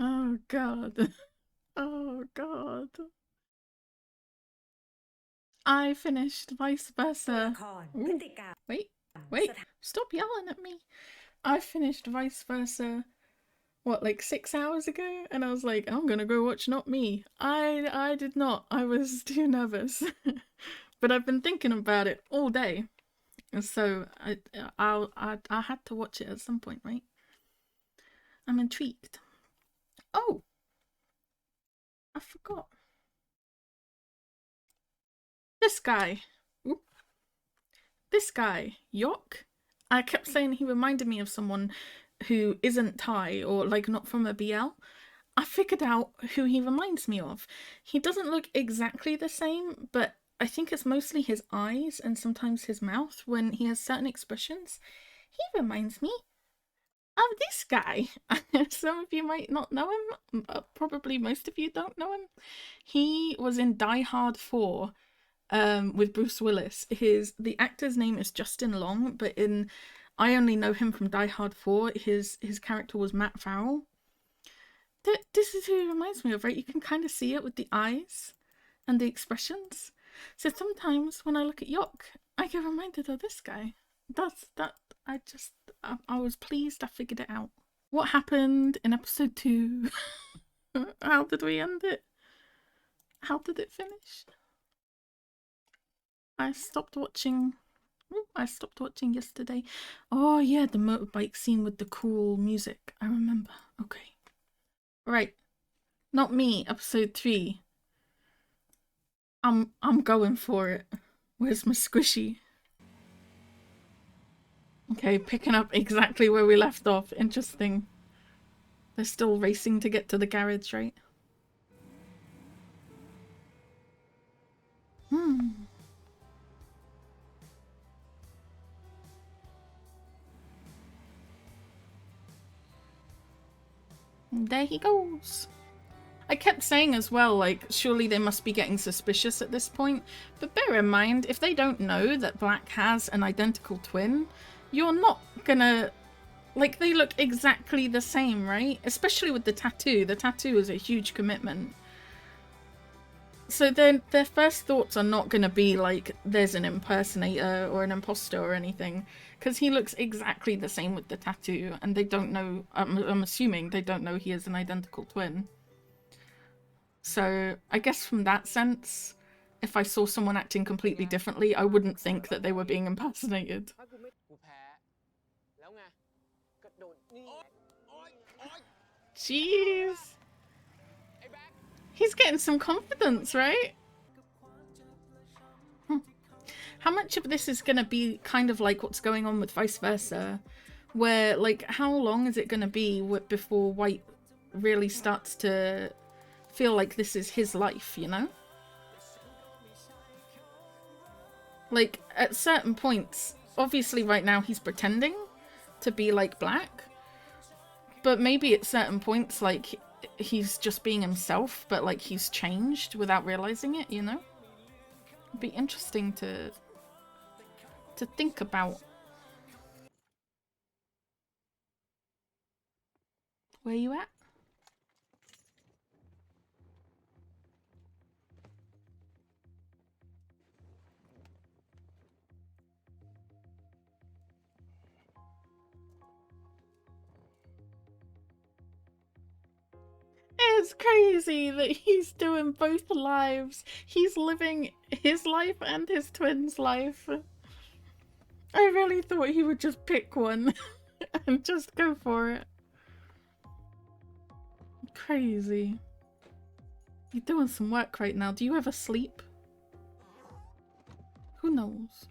Oh god. Oh god. I finished vice versa. Ooh, wait, wait, stop yelling at me. I finished vice versa, what, like 6 hours ago? And I was like, I'm gonna go watch Not Me. I did not. I was too nervous. But I've been thinking about it all day. And so I had to watch it at some point, right? I'm intrigued. Oh, I forgot. This guy. Ooh, this guy, Yok. I kept saying he reminded me of someone who isn't Thai or like not from a BL. I figured out who he reminds me of. He doesn't look exactly the same, but I think it's mostly his eyes and sometimes his mouth when he has certain expressions. He reminds me of this guy. Some of you might not know him. Probably most of you don't know him. He was in Die Hard 4 with Bruce Willis. The actor's name is Justin Long, but in I only know him from Die Hard 4. His character was Matt Farrell. This is who he reminds me of, right? You can kind of see it with the eyes and the expressions. So sometimes when I look at Yok, I get reminded of this guy. That's that. I was pleased I figured it out. What happened in episode 2? How did we end it? How did it finish? I stopped watching. I stopped watching yesterday. Oh yeah, the motorbike scene with the cool music. I remember. Okay. Right. Not Me, episode 3. I'm going for it. Where's my squishy? Okay, picking up exactly where we left off. Interesting. They're still racing to get to the garage, right? Hmm. And there he goes. I kept saying as well, like, surely they must be getting suspicious at this point. But bear in mind, if they don't know that Black has an identical twin, you're not gonna... Like, they look exactly the same, right? Especially with the tattoo. The tattoo is a huge commitment. So their first thoughts are not going to be like there's an impersonator or an imposter or anything, because he looks exactly the same with the tattoo, and they don't know. I'm assuming they don't know he is an identical twin. So I guess from that sense, if I saw someone acting completely differently, I wouldn't think that they were being impersonated. Jeez. He's getting some confidence, right? How much of this is going to be kind of like what's going on with vice versa? Where, like, how long is it going to be before White really starts to feel like this is his life, you know? Like, at certain points, obviously right now he's pretending to be like Black, but maybe at certain points, like, he's just being himself, but like he's changed without realizing it, you know? It'd be interesting to think about. Where you at? It's crazy that he's doing both lives. He's living his life and his twin's life. I really thought he would just pick one and just go for it. Crazy. You're doing some work right now. Do you ever sleep? Who knows?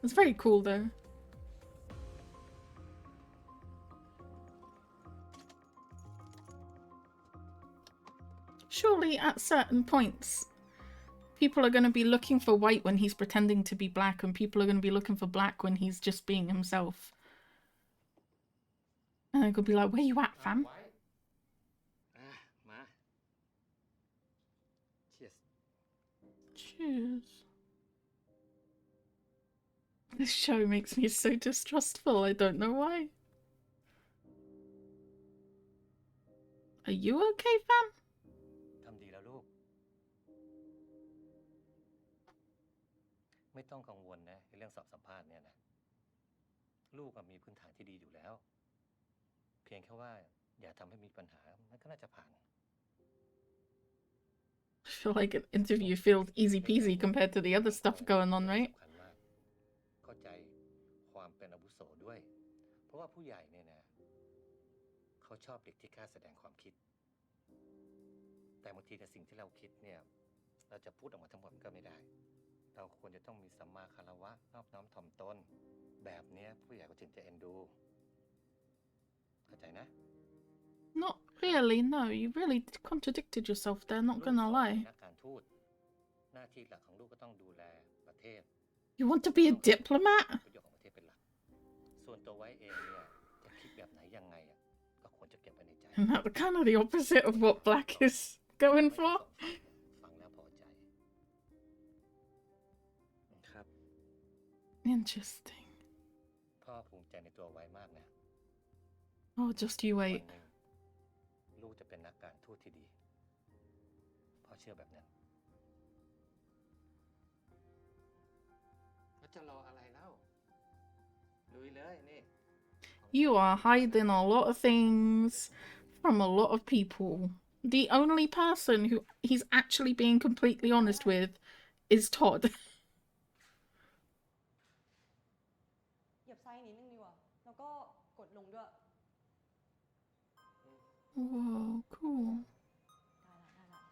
It's very cool though. Surely at certain points, people are going to be looking for White when he's pretending to be Black, and people are going to be looking for Black when he's just being himself. And they're going to be like, where you at, fam? Cheers. This show makes me so distrustful. I don't know why. Are you okay, fam? ทำดีแล้วลูกไม่ต้องกังวลนะในเรื่องสอบสัมภาษณ์เนี่ยนะลูกมีพื้นฐานที่ดีอยู่แล้วเพียงแค่ว่าอย่าทำให้มีปัญหามันก็น่าจะผ่าน I feel like an interview feels easy peasy compared to the other stuff going on, right? สำคัญมากเข้าใจความเป็นอาวุโสด้วยเพราะว่าผู้ใหญ่เนี่ยนะเขาชอบเด็กที่กล้าแสดงความคิดแต่บางทีในสิ่งที่เราคิดเนี่ยเราจะพูดออกมาทั้งหมดก็ไม่ได้เราควรจะต้องมีสัมมาคารวะนอบน้อมถ่อมตนแบบนี้ผู้ใหญ่ก็ถึงจะเอ็นดูเข้าใจนะ Not really, no. You really contradicted yourself there, not gonna lie. นักการทูตหน้าที่หลักของลูกก็ต้องดูแลประเทศ You want to be a diplomat? ประโยชน์ของประเทศเป็นหลักส่วนตัวไว้เองเนี่ยจะคิดแบบไหนยังไงก็ควรจะเก็บไว้ในใจ And that's kind of the opposite of what Black is going for. ฟังแล้วพอใจครับ Interesting. พ่อภูมิใจในตัวไว้มากนะ Oh, just you วัน wait. หนึ่งลูกจะเป็นนักการทูตที่ดีพ่อเชื่อแบบนั้นแล้วจะรออะไรเล่าลุยเลยนี่ You are hiding a lot of things from a lot of people. The only person who he's actually being completely honest with is Todd. เหยียบซ้ายนิดนึงดีกว่าแล้วก็กดลงด้วย Whoa, cool. ได้ละ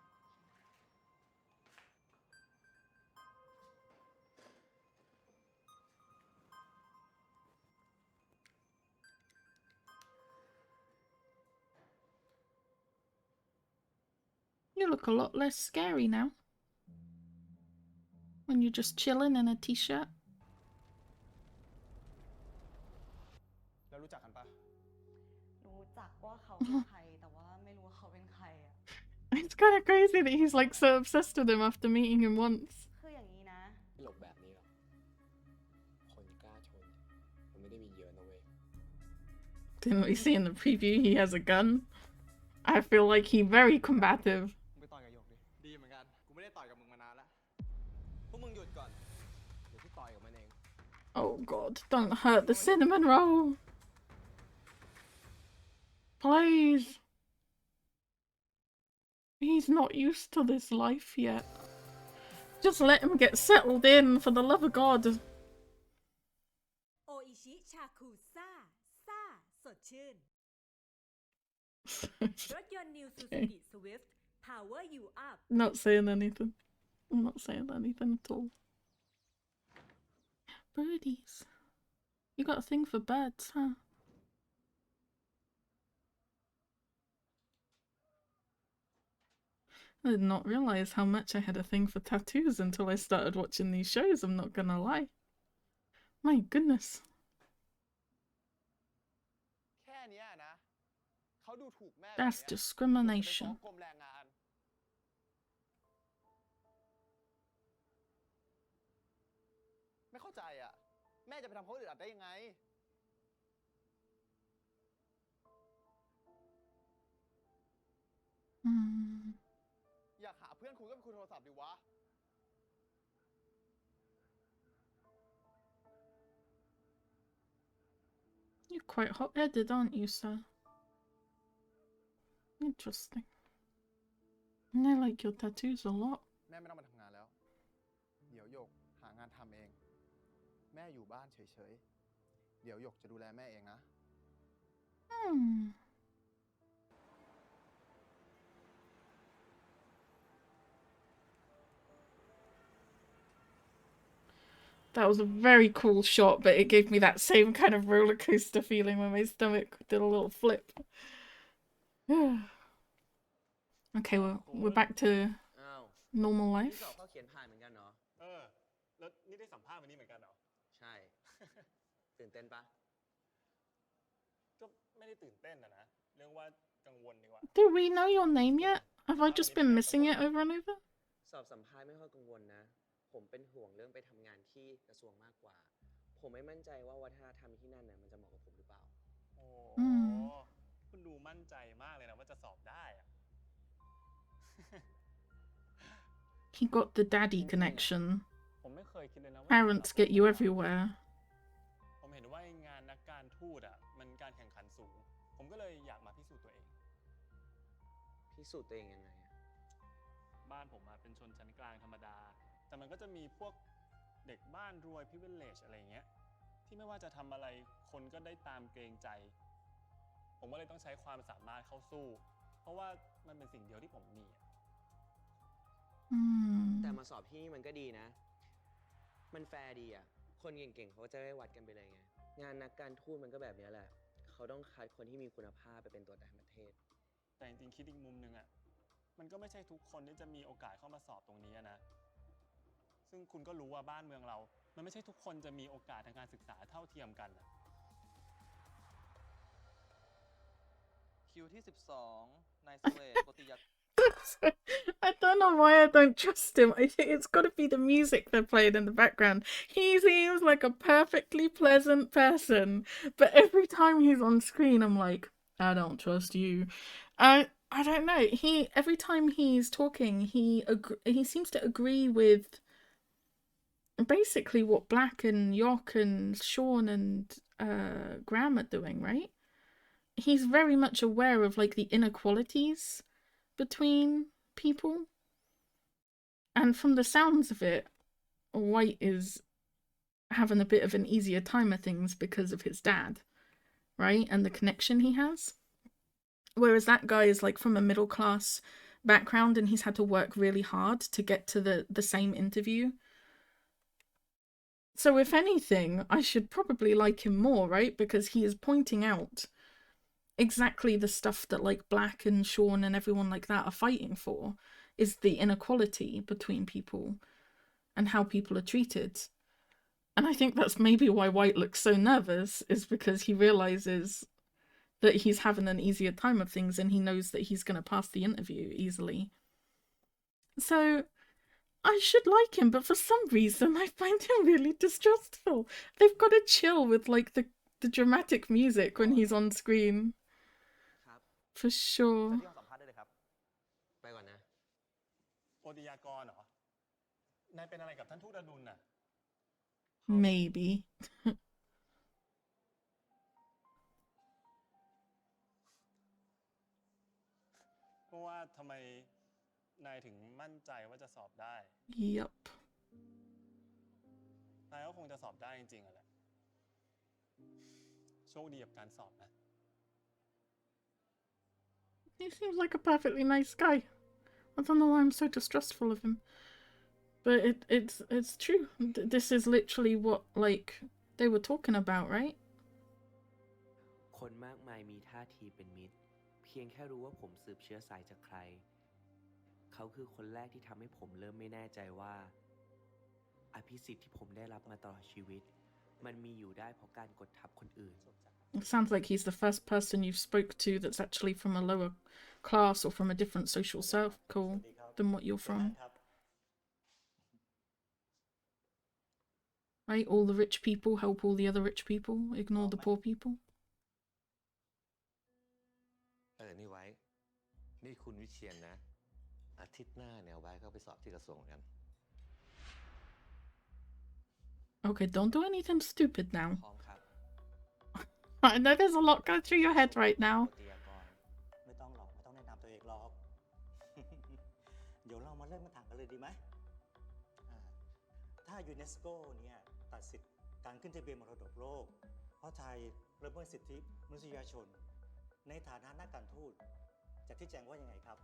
You look a lot less scary now. When you're just chilling in a t-shirt. แล้วรู้จักกันปะ รู้จักว่าเขาเป็นใครแต่ว่าไม่รู้ว่าเขาเป็นใครอ่ะ It's kind of crazy that he's like so obsessed with him after meeting him once. คืออย่างนี้นะ ไม่หลบแบบนี้หรอกคนกล้าชนมันไม่ได้มีเยอะนะเว้ย Didn't we see in the preview he has a gun? I feel like he very combative. มึงไปต่อยกับหยกดิดีเหมือนกันกูไม่ได้ต่อยกับมึงมานานแล้วพวกมึงหยุดก่อนเดี๋ยวพี่ต่อยกับมันเอง Oh god, don't hurt the cinnamon roll. Please. He's not used to this life yet. Just let him get settled in, for the love of God. โออิชิชาคุซ่าซ่าสดชื่น รถยนต์ New Suzuki Swift Power You Up Not saying anything. I'm not saying anything at all. Birdies. You got a thing for birds, huh? I did not realize how much I had a thing for tattoos until I started watching these shows, I'm not gonna lie. My goodness. แค่เนี้ยนะเขาดูถูกแม่ That's แบบเนี้ยจะไปฟ้อง discrimination. กรมแรงงาน ไม่เข้าใจอ่ะแม่จะไปทำเขาอึดอัดได้ยังไง อยากหาเพื่อนคุยก็ไปคุยโทรศัพท์ดิวะ You're quite hot-headed, aren't you, sir? Interesting. And I like your tattoos a lot. แม่ไม่ต้องมาทำงานแล้ว เดี๋ยวหยกหางานทำเอง แม่อยู่บ้านเฉยๆ เดี๋ยวหยกจะดูแลแม่เองนะ That was a very cool shot, but it gave me that same kind of roller coaster feeling when my stomach did a little flip. Okay, we're back to อ้าว normal นี่ life. สอบเข้าเขียนผ่านเหมือนกันเนาะ แล้วนี่ได้สัมภาษณ์วันนี้เหมือนกันเหรอ ใช่ ตื่นเต้นปะ ก็ไม่ได้ตื่นเต้นนะ เรื่องว่ากังวลดีกว่า Do we know your name yet? Have I just been missing it over and over? สอบสัมภาษณ์ไม่ค่อยกังวลนะ ผมเป็นห่วงเรื่องไปทำงานที่กระทรวงมากกว่า ผ ผมไม่มั่นใจว่าวัฒนธรรมที่นั่นน่ะมันจะเหมาะกับผมหรือเปล่า โอ้ Hmm. คุณดูมั่นใจมากเลยนะว่าจะสอบได้อะ He got the daddy จริงๆอ่ะ connection. ผมไม่เคยคิดเลยนะว่า Parents get you everywhere. ผมเห็นว่าไอ้งานนักการทูตอ่ะมันการแข่งขันสูง ผมก็เลยอยากมาพิสูจน์ตัวเอง พิสูจน์ตัวเองยังไงอะ บ้านผมเป็นชนชั้นกลางธรรมดา แต่มันก็จะมีพวกเด็กบ้านรวย privilege อะไรอย่างเงี้ย ที่ไม่ว่าจะทำอะไรคนก็ได้ตามเกรงใจ ผมก็เลยต้องใช้ความสามารถเข้าสู้ เพราะว่ามันเป็นสิ่งเดียวที่ผมมีอะ แต่ Hmm. มาสอบที่นี่มันก็ดีนะ มันแฟร์ดีอ่ะ คนเก่งๆเขาก็จะได้วัดกันไปเลยไง งานนักการทูตมันก็แบบนี้แหละ เขาต้องคัดคนที่มีคุณภาพไปเป็นตัวแทนประเทศ แต่จริงๆคิดอีกมุมนึงอ่ะ มันก็ไม่ใช่ทุกคนที่จะมีโอกาสเข้ามาสอบตรงนี้นะ ซึ่งคุณก็รู้ว่าบ้านเมืองเรา มันไม่ใช่ทุกคนจะมีโอกาสทางการศึกษาเท่าเทียมกันอะ คิวที่ 12 นายสเวตโกติยา I don't know why I don't trust him. I think it's got to be the music they're playing in the background. He seems like a perfectly pleasant person, but every time he's on screen, I'm like, I don't trust you. I don't know. Every time he's talking, he seems to agree with basically what Black and Yok and Sean and Graham are doing, right? He's very much aware of like the inequalities between people. And from the sounds of it, White is having a bit of an easier time of things because of his dad, right? And the connection he has. Whereas that guy is like from a middle class background and he's had to work really hard to get to the same interview. So if anything, I should probably like him more, right? Because he is pointing out exactly the stuff that like Black and Sean and everyone like that are fighting for, is the inequality between people and how people are treated. And I think that's maybe why White looks so nervous, is because he realizes that he's having an easier time of things and he knows that he's going to pass the interview easily. So I should like him, but for some reason I find him really distrustful. They've got to chill with like the dramatic music when he's on screen. ครับ For เชิญ sure. ที่ห้องสัมภาษณ์ได้เลยครับ ไปก่อนนะ โอติยากรเหรอ นายเป็นอะไรกับท่านทูตอดุลน่ะ Maybe. เพราะว่าทำไมนายถึงมั่นใจว่าจะสอบได้ Yup. นายก็คงจะสอบได้จริงๆอะแหละ โชคดีกับการสอบนะ He seems like a perfectly nice guy. I don't know why I'm so distrustful of him. But it's true. This is literally what like they were talking about, right? คนมากมายมีท่าทีเป็นมิตร เพียงแค่รู้ว่าผมสืบเชื้อสายจากใคร เขาคือคนแรกที่ทำให้ผมเริ่มไม่แน่ใจว่า อภิสิทธิ์ที่ผมได้รับมาตลอดชีวิต มันมีอยู่ได้เพราะการกดทับคนอื่น It sounds like he's the first person you've spoke to that's actually from a lower class or from a different social circle than what you're from. Right? All the rich people help all the other rich people, ignore the poor people. นี่ไว้ นี่คุณวิเชียรนะ อาทิตย์หน้าเนี่ยไว้เข้าไปสอบที่กระทรวงกัน Okay, don't do anything stupid พ now. ร้อมครับ I know there's a lot going through your head right โอ now. ติยากร ไม่ต้องหรอก ไม่ต้องแนะนำตัวเองหรอก เดี๋ยวเรามาเริ่มมาถามกันเลยดีไหมถ้ายูเนสโกเนี่ยตัดสิทธิ์การขึ้นทะเบียนมรดกโลก เพราะไทยละเมิดสิทธิมนุษยชน ในฐานะนักการทูตจะชี้แจงว่ายังไงครับ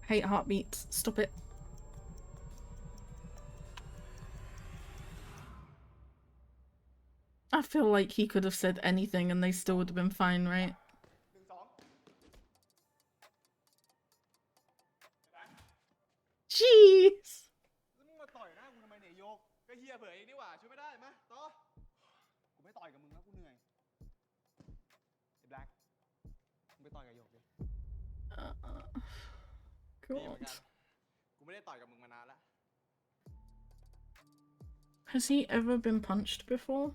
Hate heartbeats. Stop it. I feel like he could have said anything and they still would have been fine, right? แ Jeez. ล้วมึงมาต่อยหน้ากูทำไมเนี่ยโยก ก็เฮียเผยเองนี่หว่า ช่วยไม่ได้มาต่อ กูไม่ต่อยกับมึงแล้วกูเหนื่อย ไอ้แบล็คมึงไปต่อยกับโยกดิ ดีเหมือน God. กัน กูไม่ได้ต่อยกับมึงมานานแล้ว Has he ever been punched before?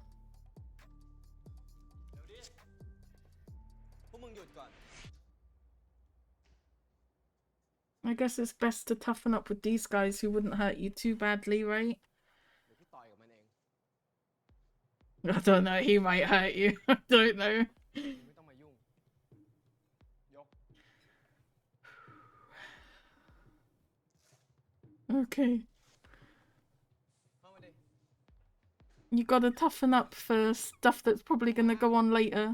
พวกมึงหยุดก่อน I guess it's best to toughen up with these guys who wouldn't hurt you too badly, right? เดี๋ยวพี่ต่อยกับมันเอง I don't know, he might hurt you. I don't know. มึงไม่ต้องมายุ่ง ยก Okay. เข้ามาดิ You gotta toughen up for stuff that's probably gonna go on later.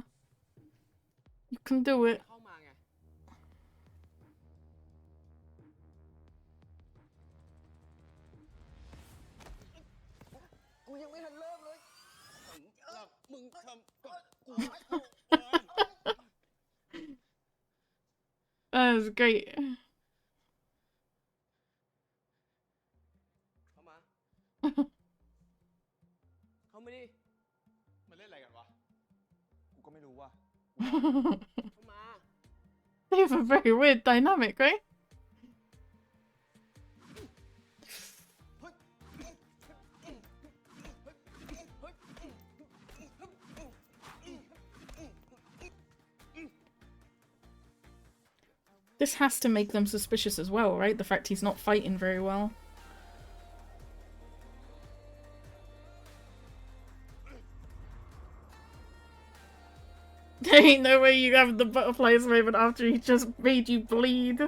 You can do it. เข้ามาไง กูยังไม่ทันเริ่มเลยมึงทำกับกู That was great. เข้ามา เข้ามาดิ มันเล่นอะไรกันวะ กูก็ไม่รู้ว่ะ เข้ามา They have a very weird dynamic, right? This has to make them suspicious as well, right? The fact he's not fighting very well. There ain't no way you have the butterflies moment after he just made you bleed.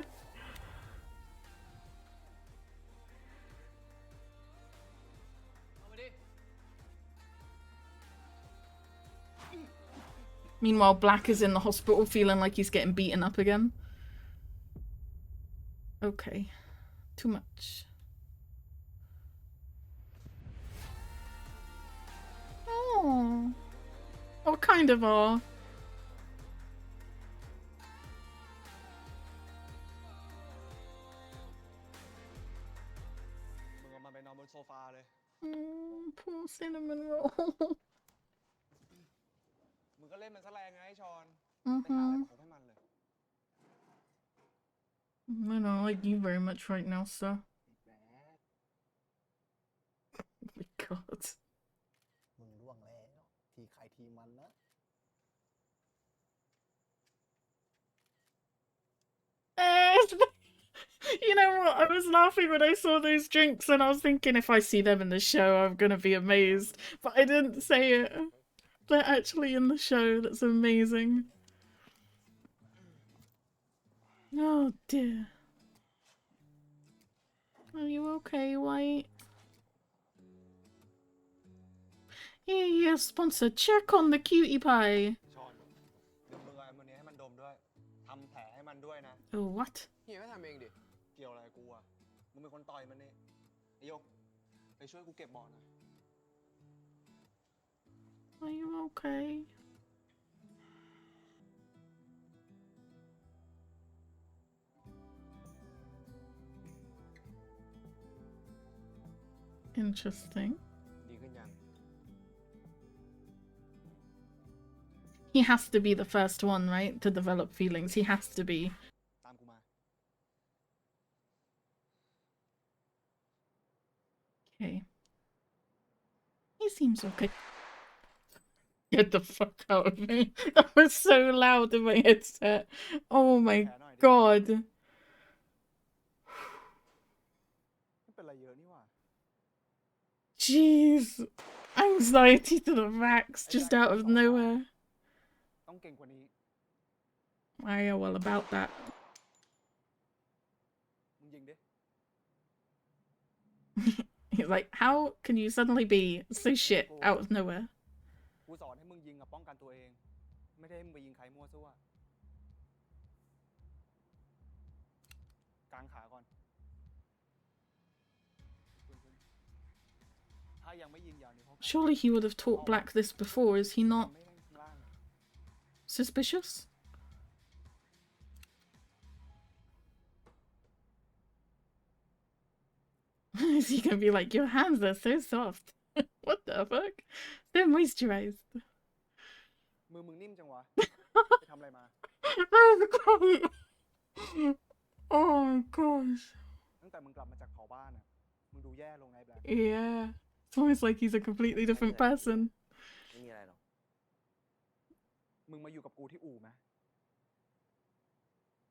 Meanwhile, Black is in the hospital feeling like he's getting beaten up again. Okay. Too much. Oh. Oh, kind of are. มึงเอามันไปนอนบนโซฟาเลย Poor cinnamon roll. มึงก็เล่นมันซะแรงไงไอ้ชอน ไปหาอะไร Mm-hmm. มาคบให้มันเลย I don't like you very much right now, sir. Oh my god. มึงร่วงแล้ว ทีใครทีมันนะ You know what? I was laughing when I saw those drinks and I was thinking if I see them in the show, I'm gonna be amazed. But I didn't say it. They're actually in the show. That's amazing. Oh dear. Are you okay, White? Yeah, sponsor. Check on the cutie pie. ชอน เดี๋ยวมึงเอาอันนี้ให้มันดมด้วย ทำแผลให้มันด้วยนะ Oh, what? เฮียก็ทำเองดิ เกี่ยวอะไรกับกูอ่ะ มึงเป็นคนต่อยมันนี่ไอ้ยก ไปช่วยกูเก็บบ่อหน่อย Are you okay? Interesting. ดีขึ้นยัง He has to be the first one, right? To develop feelings. He has to be. ตามกูมา Okay. He seems okay. Get the fuck out of me. That was so loud in my headset. Oh my god. ไม่เป็นไรเยอะนี่หว่า Jeez. Anxiety to the max, just out of nowhere. ต้องเก่งกว่านี้ I know all about that. มึงยิงดิ He's like, how can you suddenly be so shit out of nowhere? กูสอนให้มึงยิงกับป้องกันตัวเอง ไม่ได้ให้มึงไปยิงใครมั่วซั่วกางขาก่อนขึ้นถ้ายังไม่ยิงอย่านิ้วเข้าขา Surely he would have taught Black this before. Is he not ไม่ให้ข้างล่าง suspicious? Is he gonna be like, your hands are so soft? What the fuck? They're moisturized. มือมึงนิ่มจังวะ ไปทำอะไรมา That's great. Oh my gosh. ตั้งแต่มึงกลับมาจากเผาบ้านอ่ะ มึงดูแย่ลงในแบล็ค Yeah. almost like he's a completely different person. ไม่มีอะไรหรอก มึงมาอยู่กับกูที่อู่ไหม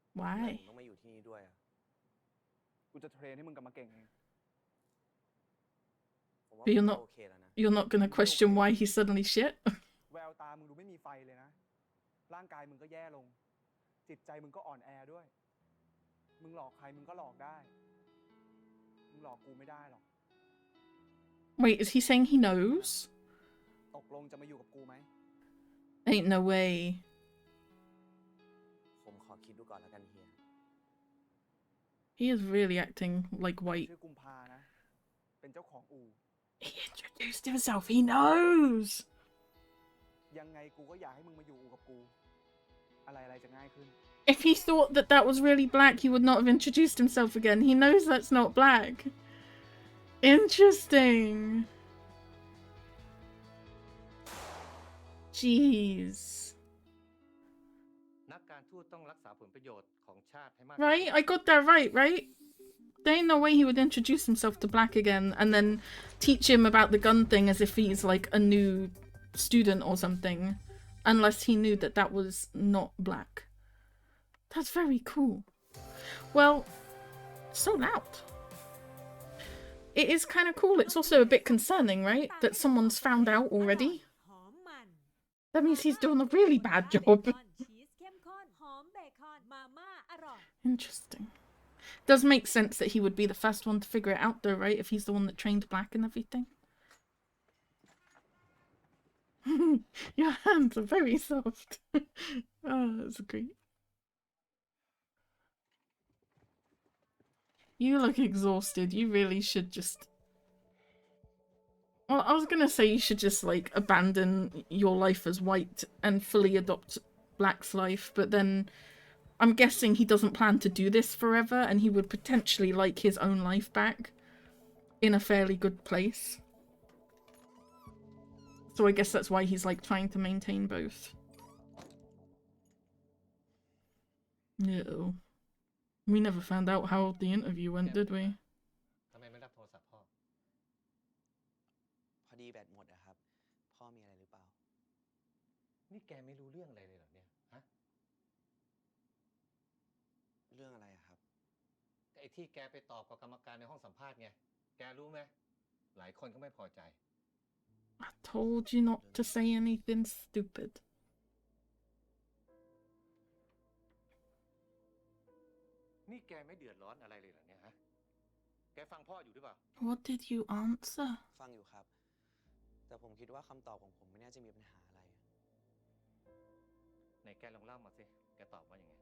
ทำไม Why? มึงต้องมาอยู่ที่นี่ด้วยอ่ะ กูจะเทรนให้มึงกลับมาเก่งเอง ผมว่า But มึ you're งก็ not โอเคแล้วนะ you're not gonna question why he's suddenly shit. แววตามึงดูไม่มีไฟเลยนะ ร่างกายมึงก็แย่ลง จิตใจมึงก็อ่อนแอด้วย มึงหลอกใครมึงก็หลอกได้ มึงหลอกกูไม่ได้หรอก Wait, is he saying he knows? ตกลงจะมาอยู่กับกูไหม Ain't no way. ผมขอคิดดูก่อนแล้วกันเฮีย He is really acting like white. ชื่อกุมภานะ เป็นเจ้าของอู่ He introduced himself. He knows. ยังไงกูก็อยากให้มึงมาอยู่อู่กับกู อะไรจะง่ายขึ้น If he thought that that was really black, he would not have introduced himself again. He knows that's not black. Interesting. Jeez. นักการทูตต้องรักษาผลประโยชน์ของชาติให้มาก Right? I got that right? There ain't no way he would introduce himself to black again and then teach him about the gun thing as if he's like a new student or something. Unless he knew that that was not black. That's very cool. Well, so loud. It is kind of cool. It's also a bit concerning, right? That someone's found out already. หอมมัน That means he's doing a really bad job. ชีสเข้มข้นหอมเบคอนมาม่าอร่อย Interesting. Does make sense that he would be the first one to figure it out though, right? If he's the one that trained black and everything. Your hands are very soft. Oh, that's great. You look exhausted. You really should just... Well, I was gonna say you should just, like, abandon your life as white and fully adopt Black's life, but then I'm guessing he doesn't plan to do this forever and he would potentially like his own life back in a fairly good place. So I guess that's why he's, like, trying to maintain both. No. We never found out how the interview went, did we? ทำไมไม่รับโทรศัพท์พ่อ พอดีแบตหมดอะครับ พ่อมีอะไรหรือเปล่า นี่แกไม่รู้เรื่องอะไรเลยเหรอเนี่ยฮะ เรื่องอะไรอะครับ ไอ้ที่แกไปตอบกับกรรมการในห้องสัมภาษณ์ไง แกรู้ไหม หลายคนก็ไม่พอใจ I told you not to say anything stupid. นี่แกไม่เดือดร้อนอะไรเลยเหรอเนี่ยฮะ แกฟังพ่ออยู่หรือเปล่า What did you answer? ฟังอยู่ครับ แต่ผมคิดว่าคำตอบของผมไม่น่าจะมีปัญหาอะไร ไหนแกลองเล่ามาสิ แกตอบว่ายังไง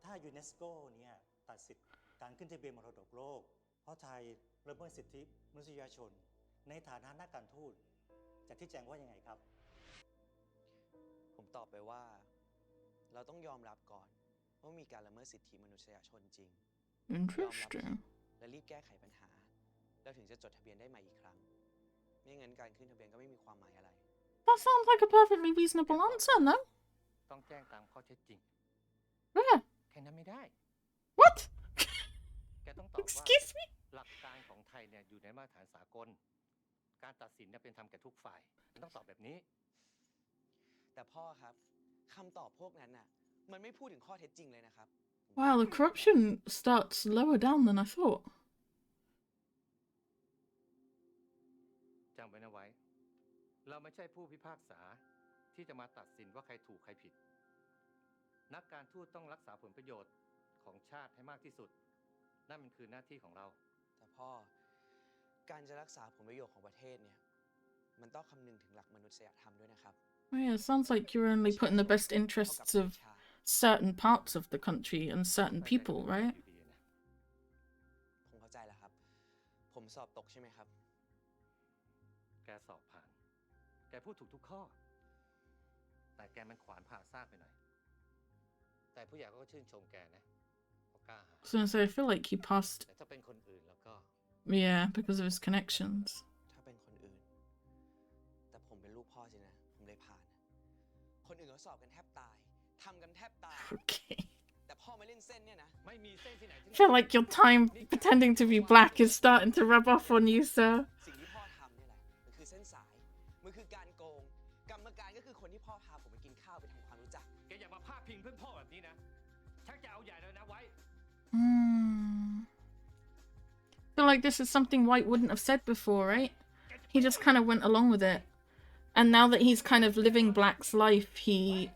ถ้ายูเนสโกเนี่ยตัดสิทธิ์การขึ้นทะเบียนมรดกโลก เพราะไทยละเมิดสิทธิมนุษยชน ในฐานะนักการทูตจะชี้แจงว่ายังไงครับ ผมตอบไปว่า เราต้องยอมรับก่อนว่ามีการละเมิดสิทธิมนุษยชนจริง ยอมรับผิด Interesting. และรีบแก้ไขปัญหา แล้วถึงจะจดทะเบียนได้ใหม่อีกครั้ง ไม่งั้นการขึ้นทะเบียนก็ไม่มีความหมายอะไร That sounds like a perfectly reasonable answer, no? ต้องแจ้งตามข้อเท็จจริง Yeah. แค่นั้นไม่ได้ What? แกต้องตอบว่า Excuse me? หลักการของไทยเนี่ยอยู่ในมาตรฐานสากล การตัดสินเนี่ยเป็นธรรมแก่ทุกฝ่ายต้องตอบแบบนี้ แต่พ่อครับคำตอบพวกนั้นน่ะ มันไม่พูดถึงข้อเท็จจริงเลยนะครับ Wow, the corruption starts lower down than I thought. จำไว้นะไว้ เราไม่ใช่ผู้พิพากษาที่จะมาตัดสินว่าใครถูกใครผิด นักการทูตต้องรักษาผลประโยชน์ของชาติให้มากที่สุด นั่นมันคือหน้าที่ของเรา แต่พ่อ การจะรักษาผลประโยชน์ของประเทศเนี่ย มันต้องคำนึงถึงหลักมนุษยธรรมด้วยนะครับ Oh, yeah, it sounds like you're only putting the best interests of certain parts of the country and certain people, right? อยู่ดีนะ ผมเข้าใจแล้วครับ ผมสอบตกใช่ไหมครับ แกสอบผ่าน แกพูดถูกทุกข้อ แต่แกมันขวานผ่าซากไปหน่อย แต่ผู้ใหญ่ก็ชื่นชมแกนะเพราะกล้าหาญ So I feel like he passed, แต่ถ้าเป็นคนอื่นแล้วก็ yeah, because of his connections. ถ้าเป็นคนอื่น แต่ผมเป็นลูกพ่อสินะ ผมเลยผ่าน คนอื่นเขาสอบกันแทบตาย ทำกันแทบตาย Okay. แต่พ่อ มาเล่นเส้นเนี่ยนะ ไม่มีเส้นที่ไหนที่ I feel like your time pretending to be black is starting to rub off on you, sir. สิ่งที่พ่อทำเนี่ยแหละมันคือเส้นสายมันคือการโกงกรรมการก็คือคนที่พ่อพาผมไปกินข้าวไปทำความรู้จัก แกอย่ามาพาดพิงเพื่อนพ่อแบบนี้นะชักจะเอาใหญ่แล้วนะไว้ I feel like this is something White wouldn't have said before, right? He just kind of went along with it. And now that he's kind of living Black's life, he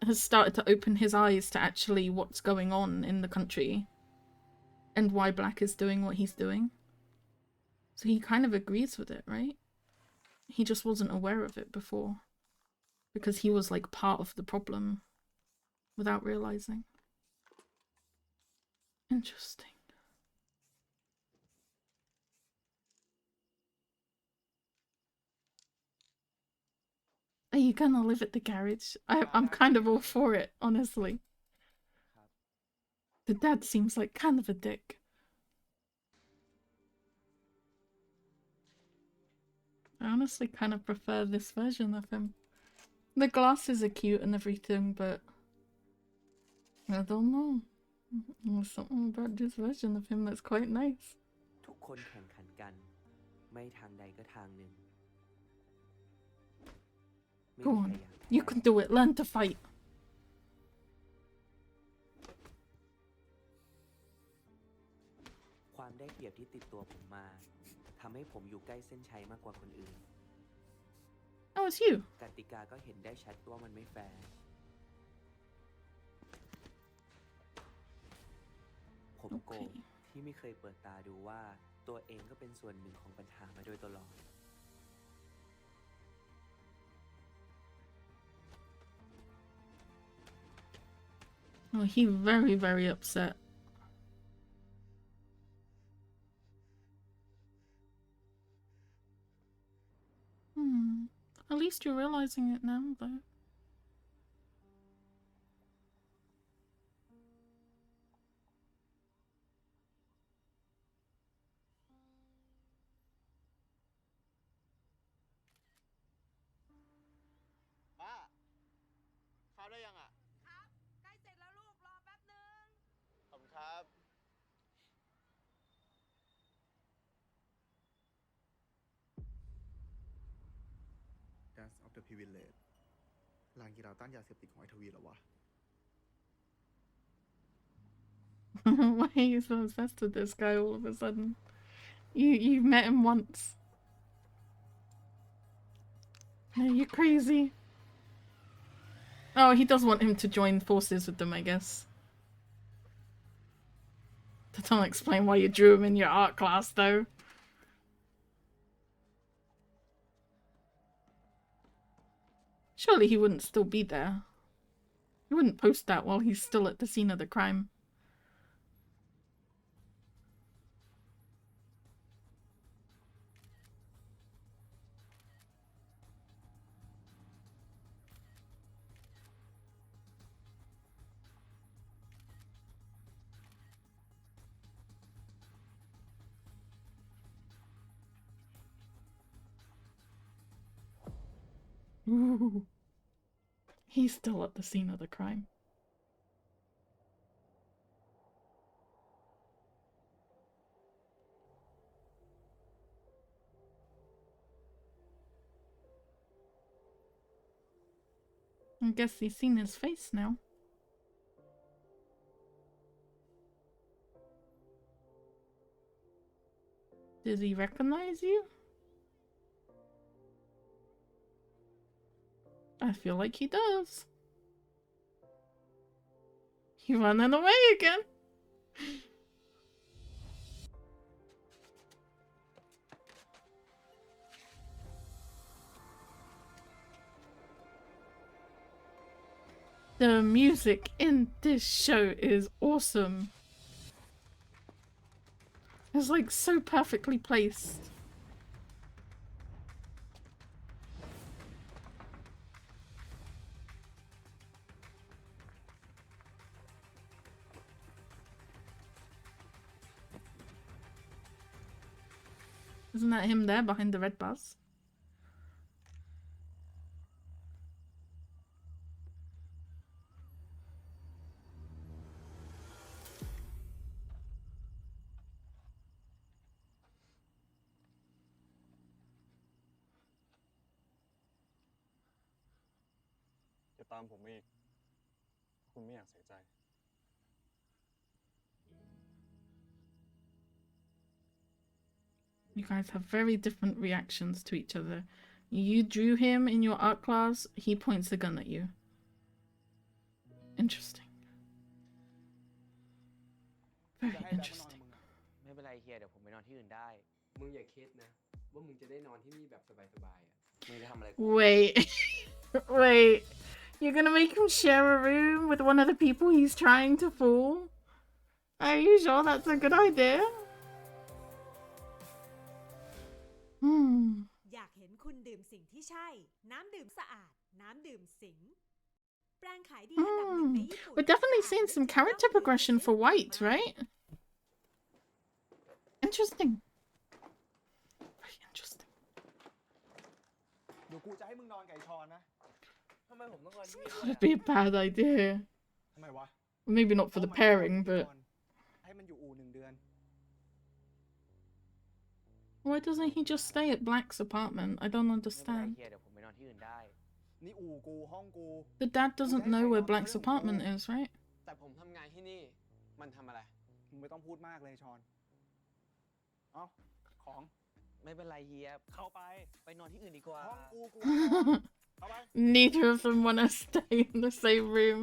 has started to open his eyes to actually what's going on in the country and why Black is doing what he's doing. So he kind of agrees with it, right? He just wasn't aware of it before because he was like part of the problem without realizing. Interesting. Are you gonna live at the garage? I'm kind of all for it, honestly. The dad seems like kind of a dick. I honestly kind of prefer this version of him. The glasses are cute and everything, but I don't know. There's something about this version of him that's quite nice. ทุกคนแข่งขันกัน ไม่ทางใดก็ทางหนึ่ง Go on, you can do it. Learn to fight. ความได้เปรียบที่ติดตัวผมมาทำให้ผมอยู่ใกล้เส้นชัยมากกว่าคนอื่น Oh, it's you. กติกาก็เห็นได้ชัดว่ามันไม่แฟร์ ผมโกรธที่ไม่เคยเปิดตาดูว่าตัวเองก็เป็นส่วนหนึ่งของปัญหามาโดยตลอด Oh, he very, very upset. At least you're realizing it now, though. Dance of the Privilege ลานกีฬาต้านยาเสพติดของไอทวีเหรอวะ Why are you so obsessed with this guy all of a sudden? You met him once. Are you crazy? Oh, he does want him to join forces with them, I guess. That don't explain why you drew him in your art class, though. Surely he wouldn't still be there. He wouldn't post that while he's still at the scene of the crime. Ooh. He's still at the scene of the crime. I guess he's seen his face now. Does he recognize you? I feel like he does. He running away again. The music in this show is awesome. It's like so perfectly placed. Isn't that him there behind the red bus? ตามผมอีกคุณไม่อยากเสียใจ You guys have very different reactions to each other. You drew him in your art class, he points a gun at you. Interesting. จะ Very ให้แบ็คมานอนกับ interesting. มึงอะ ไม่เป็นไรเฮียเดี๋ยวผมไปนอนที่อื่นได้ มึงอย่าคิดนะ ว่ามึงจะได้นอนที่นี่แบบสบายๆอ่ะ มึงจะทำอะไรกู Wait. Wait. You're gonna make him share a room with one of the people he's trying to fool? Are you sure that's a good idea? อยากเห็นคุณดื่มสิ่งที่ใช่ น้ำดื่มสะอาด น้ำดื่มสิง แปรงขายดีอันดับหนึ่งในญี่ปุ่น We're definitely seeing some character progression for White, right? Interesting. Very interesting. เดี๋ยวกูจะให้มึงนอนกับไอ้ชอนนะ ทำไมผมต้องนอนที่นี่ That'd be a bad idea. ทำไมวะ Maybe not for the pairing, but ให้มันอยู่อู่1 เดือน why doesn't he just stay at Black's apartment? I don't ไม่เป็นไร understand. เฮียเดี๋ยวผมไปนอนที่อื่นได้ นี่อู่กูห้องกู The dad doesn't know where Black's apartment is, right? แต่ผมทำงานที่นี่ มันทำอะไร มึงไม่ต้องพูดมากเลยชอน เอ้า ของ ไม่เป็นไรเฮีย เข้าไป ไปนอนที่อื่นดีกว่า ห้องกูกูให้นอนเข้าไป Neither of them want to stay in the same room.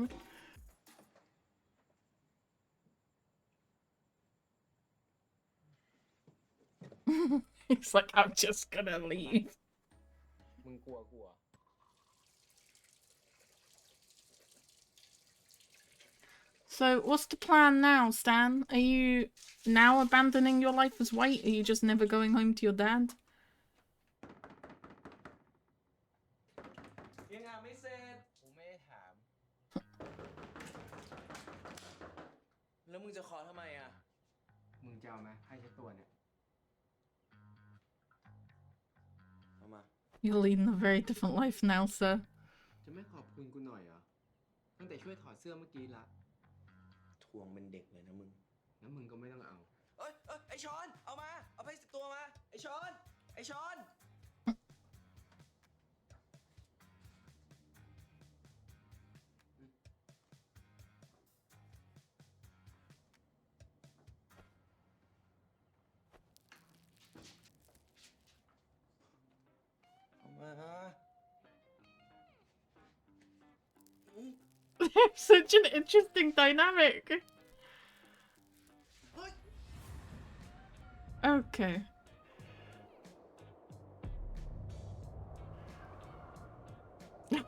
He's like, I'm just gonna leave. มึงกลัวกูเหรอ So, what's the plan now, Stan? Are you now abandoning your life as White? Are you just never going home to your dad? ยังอ่านไม่เสร็จผมไม่ได้ถาม แล้วมึงจะขอทำไมอ่ะ มึงจะเอาไหมให้เช็ดตัวเนี่ย เอามา You're leading a very different life now, sir. จะไม่ขอบคุณกูหน่อยเหรอ ตั้งแต่ช่วยถอดเสื้อเมื่อกี้ละ ทวงเป็นเด็กเลยนะมึง แล้วมึงก็ไม่ต้องเอา เอ้ยไอชอน เอามา เอาไป10 ตัวมา ไอชอน ไอชอน เอามา They're such an interesting dynamic. Okay.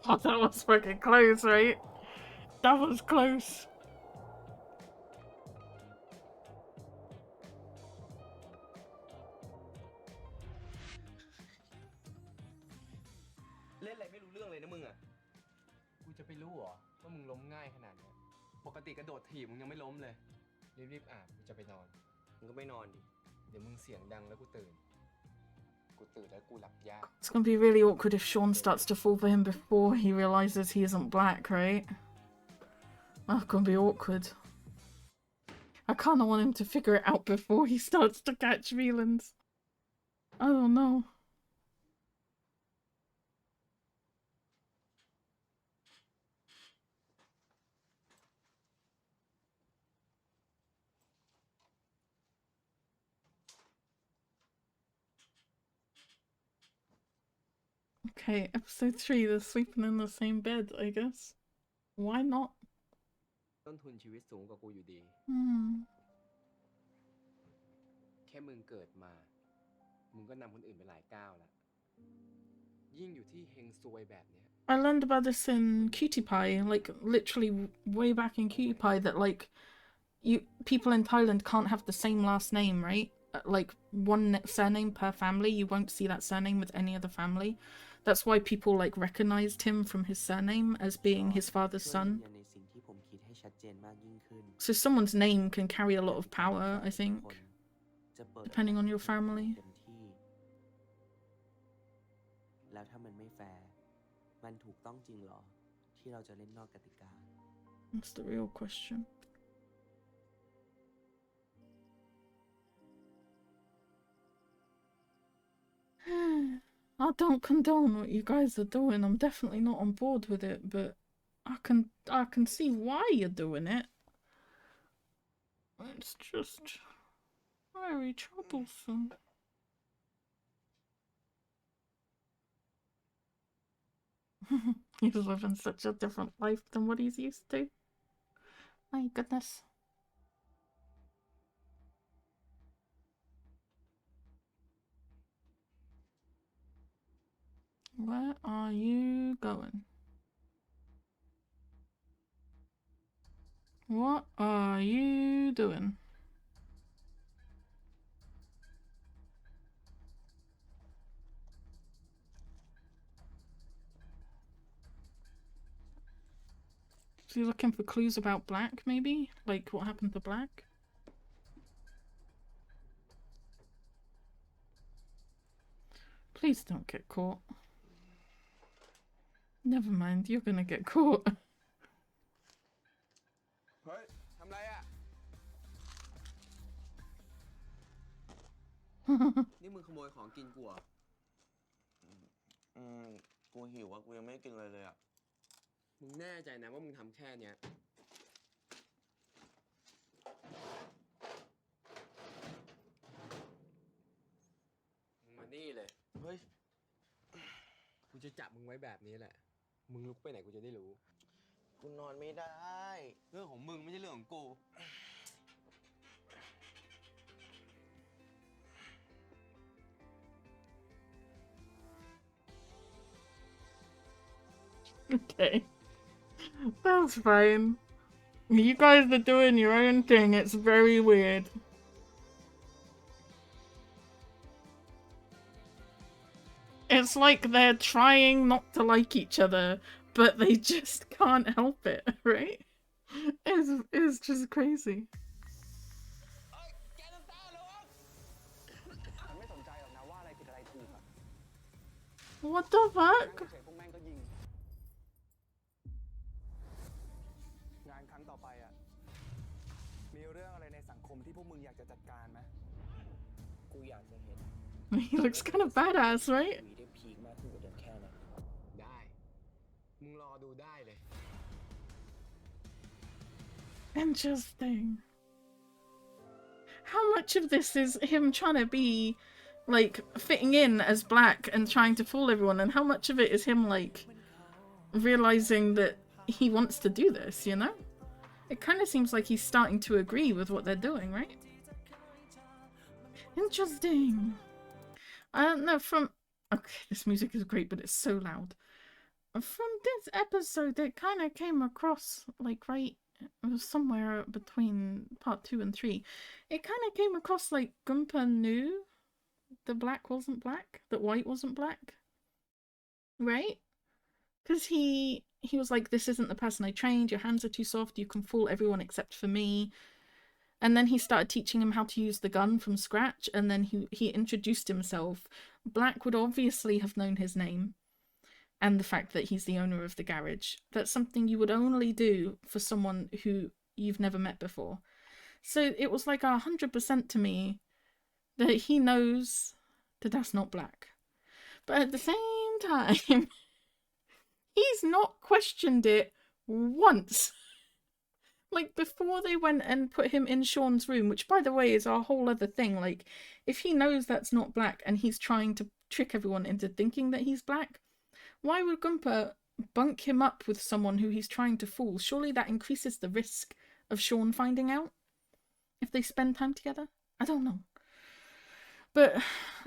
Oh, that was fucking close, right? That was close. เล่นอะไรไม่รู้เรื่องเลยนะมึงอ่ะ กูจะไปรู้เหรอว่ามึงล้มง่ายขนาดเนี้ยปกติกระโดดถีบมึงยังไม่ล้มเลย รีบๆอาบกูจะไปนอน มึงก็ไม่นอนดิ เดี๋ยวมึงเสียงดังแล้วกูตื่น กูตื่นแล้วกูหลับยาก It's gonna be really awkward if Sean starts to fall for him before he realizes he isn't Black, right? That's gonna be awkward. I kinda want him to figure it out before he starts to catch feelings. I don't know. Okay, episode 3, they're sleeping in the same bed, I guess. Why not? ต้นทุนชีวิตสูงกว่ากูอยู่ดี แค่มึงเกิดมา มึงก็นำคนอื่นไปหลายก้าวแล้ว ยิ่งอยู่ที่เฮงซวยแบบเนี้ย I learned about this in Cutie Pie, like literally way back in Cutie Pie, that like people in Thailand can't have the same last name, right? Like one surname per family. You won't see that surname with any other family. That's why people like recognized him from his surname as being his father's son. So someone's name can carry a lot of power, I think, depending on your family. แล้วถ้ามันไม่แฟร์ มันถูกต้องจริงเหรอ ที่เราจะเล่นนอกกติกา That's the real question. I don't condone what you guys are doing. I'm definitely not on board with it, but I can see why you're doing it. It's just very troublesome. He's living such a different life than what he's used to. My goodness. Where are you going? What are you doing? Is he looking for clues about Black, maybe? Like what happened to Black? Please don't get caught. Never mind, you're gonna get caught. เฮ้ย ทำไรอ่ะ นี่มึงขโมยของกินกูเหรอ กูหิวอ่ะ กูยังไม่ได้กินเลยอ่ะ มึงแน่ใจนะว่ามึงทำแค่เนี้ย มึงมานี่เลย เฮ้ย กูจะจับมึงไว้แบบนี้แหละ มึงลุกไปไหนกูจะได้รู้ กูนอนไม่ได้ เรื่องของมึงไม่ใช่เรื่องของกู Okay. That's fine. You guys are doing your own thing. It's very weird. It's like they're trying not to like each other, but they just can't help it, right? It's just crazy. What the fuck? งานครั้งต่อไปอ่ะ มีเรื่องอะไรในสังคมที่พวกมึงอยากจะจัดการไหม กูอยากจะเห็น He looks kind of badass, right? วีได้พีคมากขึ้นกว่าเดิมแค่นั้น ได้ มึงรอดูได้เลย Interesting. How much of this is him trying to be, like, fitting in as Black and trying to fool everyone, and how much of it is him, like, realizing that he wants to do this, you know? It kind of seems like he's starting to agree with what they're doing, right? Interesting. I don't know, from... Okay, this music is great, but it's so loud. From this episode, it kind of came across, like, right... It was somewhere between part 2 and 3. It kind of came across like Gunpei knew that Black wasn't Black, that White wasn't Black. Right? Because he was like, this isn't the person I trained, your hands are too soft, you can fool everyone except for me. And then he started teaching him how to use the gun from scratch, and then he introduced himself. Black would obviously have known his name. And the fact that he's the owner of the garage. That's something you would only do for someone who you've never met before. So it was like 100% to me that he knows that that's not Black. But at the same time, he's not questioned it once. Like, before they went and put him in Sean's room, which, by the way, is a whole other thing. Like, if he knows that's not Black and he's trying to trick everyone into thinking that he's Black, why would Gunpei bunk him up with someone who he's trying to fool? Surely that increases the risk of Sean finding out if they spend time together? I don't know. But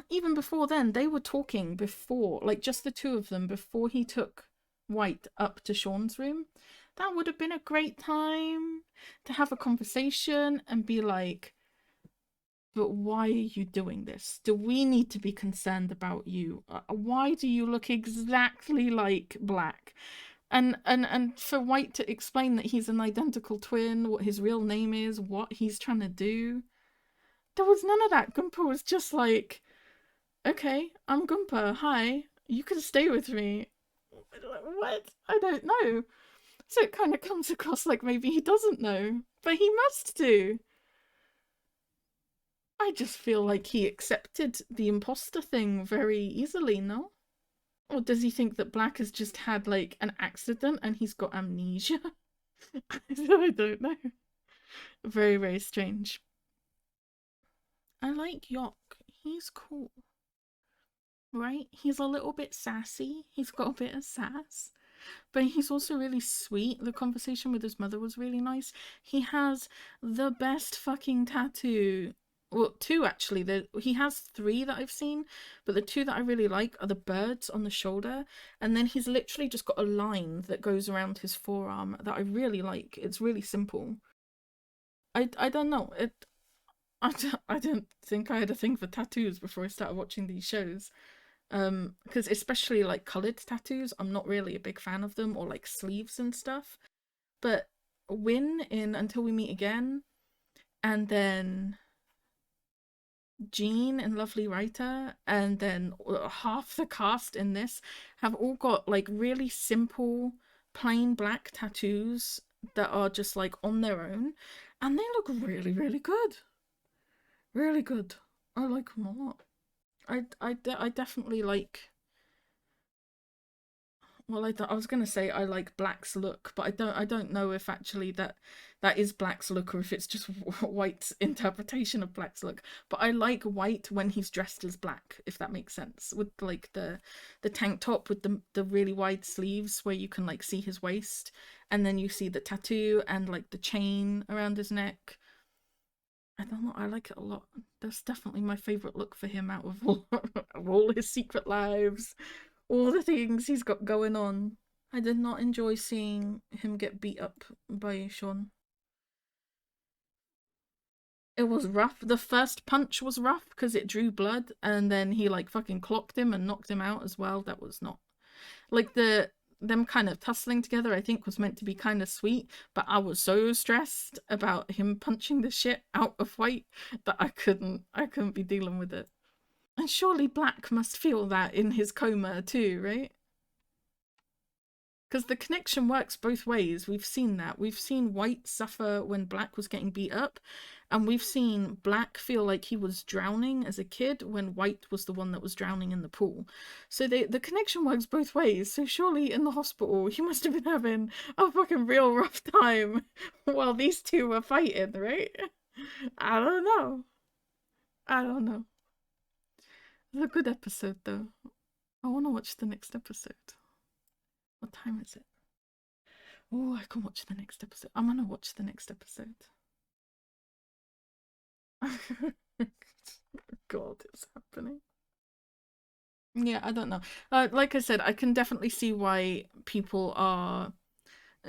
even before then, they were talking before, like just the two of them, before he took White up to Sean's room. That would have been a great time to have a conversation and be like, but why are you doing this? Do we need to be concerned about you? Why do you look exactly like Black? And for White to explain that he's an identical twin, what his real name is, what he's trying to do. There was none of that. Gunpei was just like, okay, I'm Gunpei, hi, you can stay with me. What? I don't know. So it kind of comes across like maybe he doesn't know, but he must do. I just feel like he accepted the imposter thing very easily, no? Or does he think that Black has just had like an accident and he's got amnesia? I don't know. Very, very strange. I like Yok. He's cool. Right? He's a little bit sassy. He's got a bit of sass. But he's also really sweet. The conversation with his mother was really nice. He has the best fucking tattoo. Well, two actually. He has 3 that I've seen, but the 2 that I really like are the birds on the shoulder, and then he's literally just got a line that goes around his forearm that I really like. It's really simple. I don't know. I don't think I had a thing for tattoos before I started watching these shows. Because especially like coloured tattoos, I'm not really a big fan of them, or like sleeves and stuff. But Win in Until We Meet Again, and then Jean and Lovely Writer, and then half the cast in this have all got like really simple, plain black tattoos that are just like on their own, and they look really, really good. Really good. I like them a lot. I definitely like. Well, I was gonna say I like Black's look, but I don't know if actually that is Black's look or if it's just White's interpretation of Black's look. But I like White when he's dressed as Black, if that makes sense, with like the tank top with the really wide sleeves where you can like see his waist, and then you see the tattoo and like the chain around his neck. I don't know, I like it a lot. That's definitely my favourite look for him out of all his secret lives, all the things he's got going on. I did not enjoy seeing him get beat up by Sean. It was rough. The first punch was rough because it drew blood, and then he like fucking clocked him and knocked him out as well. That was not like them kind of tussling together, I think, was meant to be kind of sweet, but I was so stressed about him punching the shit out of White that I couldn't be dealing with it. And surely Black must feel that in his coma too, right? Because the connection works both ways. We've seen that. We've seen White suffer when Black was getting beat up, and we've seen Black feel like he was drowning as a kid when White was the one that was drowning in the pool. So the connection works both ways. So surely in the hospital, he must have been having a fucking real rough time while these two were fighting, right? I don't know. I don't know. It's a good episode, though. I want to watch the next episode. What time is it? Oh, I can watch the next episode. I'm gonna watch the next episode. God, it's happening. Yeah, I don't know. Like I said, I can definitely see why people are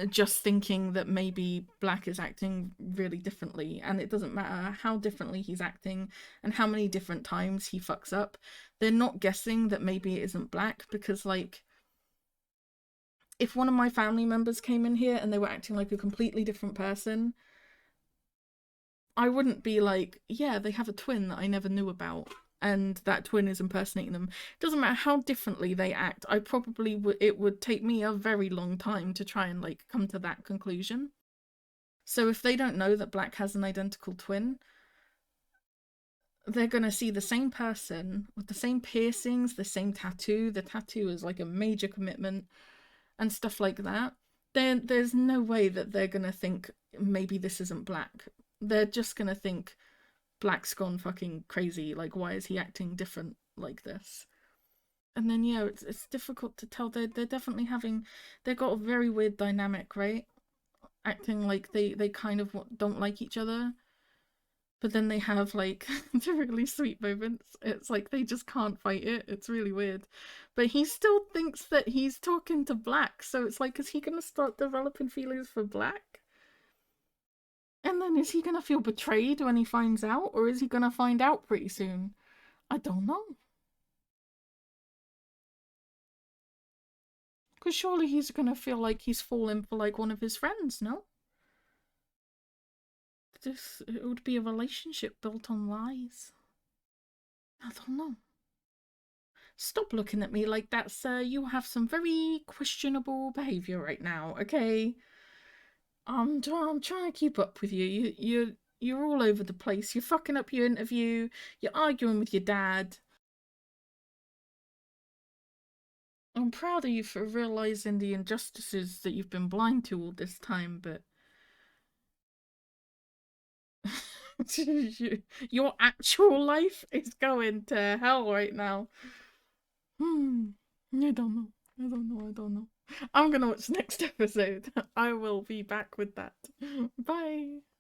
just thinking that maybe Black is acting really differently, and it doesn't matter how differently he's acting and how many different times he fucks up. They're not guessing that maybe it isn't Black, because like, if one of my family members came in here and they were acting like a completely different person, I wouldn't be like, yeah, they have a twin that I never knew about, and that twin is impersonating them. It doesn't matter how differently they act. I probably would. It would take me a very long time to try and like come to that conclusion. So if they don't know that Black has an identical twin, they're gonna see the same person with the same piercings, the same tattoo. The tattoo is like a major commitment and stuff like that. There's no way that they're gonna think maybe this isn't Black. They're just gonna think Black's gone fucking crazy. Like, why is he acting different like this? And then yeah, it's difficult to tell. They're definitely they've got a very weird dynamic, right? Acting like they kind of don't like each other, but then they have like the really sweet moments. It's like they just can't fight it. It's really weird. But he still thinks that he's talking to Black, so it's like, is he gonna start developing feelings for Black? And then is he gonna feel betrayed when he finds out, or is he gonna find out pretty soon? I don't know. Because surely he's gonna feel like he's fallen for like one of his friends, no? It would be a relationship built on lies. I don't know. Stop looking at me like that, sir. You have some very questionable behaviour right now, okay? I'm trying to keep up with you. You're all over the place. You're fucking up your interview. You're arguing with your dad. I'm proud of you for realizing the injustices that you've been blind to all this time, but your actual life is going to hell right now. I don't know. I don't know. I'm gonna watch the next episode. I will be back with that. Bye.